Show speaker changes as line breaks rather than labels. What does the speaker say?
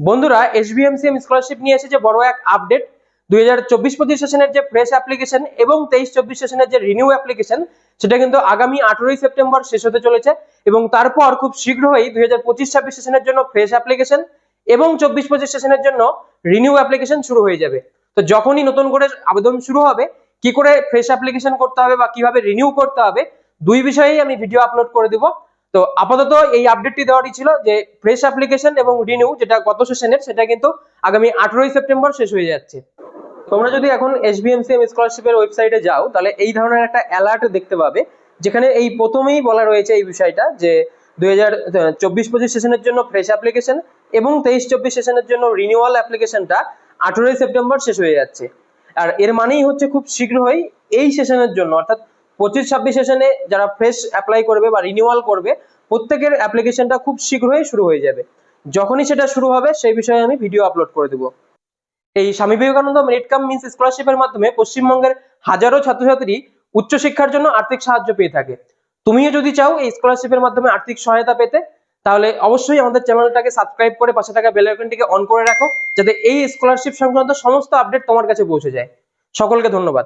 বন্ধুরা, SBMCM scholarship নিয়ে এসেছে বড় এক আপডেট। 2024-25 সেশনের যে ফ্রেশ অ্যাপ্লিকেশন এবং 23-24 সেশনের যে রিনিউ অ্যাপ্লিকেশন, সেটা কিন্তু আগামী 18ই সেপ্টেম্বর শেষ হতে চলেছে এবং তারপর খুব শীঘ্রই 2025-26 সেশনের জন্য ফ্রেশ অ্যাপ্লিকেশন এবং 24-25 সেশনের জন্য রিনিউ অ্যাপ্লিকেশন শুরু হয়ে যাবে। তো যখনই নতুন করে আবেদন শুরু হবে, কি করে ফ্রেশ অ্যাপ্লিকেশন করতে হবে বা কিভাবে রিনিউ করতে হবে, দুই বিষয়েই আমি ভিডিও আপলোড করে দিব। তো আপাতত এই আপডেটটি দেওয়ারই ছিল যে ফ্রেশ অ্যাপ্লিকেশন এবং রিনিউ যেটা গত সেশনের, সেটা কিন্তু আগামী 18ই সেপ্টেম্বর শেষ হয়ে যাচ্ছে। তোমরা যদি এখন এসবিএমসিএম স্কলারশিপের ওয়েবসাইটে যাও, তাহলে এই ধরনের একটা অ্যালার্ট দেখতে পাবে, যেখানে এই প্রথমেই বলা রয়েছে এই বিষয়টা যে 2024-25 সেশনের জন্য ফ্রেশ অ্যাপ্লিকেশন এবং 23-24 সেশনের জন্য রিনিউয়াল অ্যাপ্লিকেশনটা 18ই সেপ্টেম্বর শেষ হয়ে যাচ্ছে। আর এর মানেই হচ্ছে খুব শীঘ্রই এই সেশনের জন্য, অর্থাৎ 25-26 সেশনে যারা ফ্রেশ অ্যাপ্লাই করবে বা রিনিউয়াল করবে, প্রত্যেকের অ্যাপ্লিকেশনটা খুব শীঘ্রই শুরু হয়ে যাবে। যখনই সেটা শুরু হবে সেই বিষয়ে আমি ভিডিও আপলোড করে দেবো। এই Swami Vivekananda merit cum means স্কলারশিপের মাধ্যমে পশ্চিমবঙ্গের হাজারো ছাত্রছাত্রী উচ্চশিক্ষার জন্য আর্থিক সাহায্য পেয়ে থাকে। তুমিও যদি চাও এই স্কলারশিপের মাধ্যমে আর্থিক সহায়তা পেতে, তাহলে অবশ্যই আমাদের চ্যানেলটাকে সাবস্ক্রাইব করে পাশে থাকা বেল আইকনটিকে অন করে রাখো, যাতে এই স্কলারশিপ সংক্রান্ত সমস্ত আপডেট তোমার কাছে পৌঁছে যায়। সকলকে ধন্যবাদ।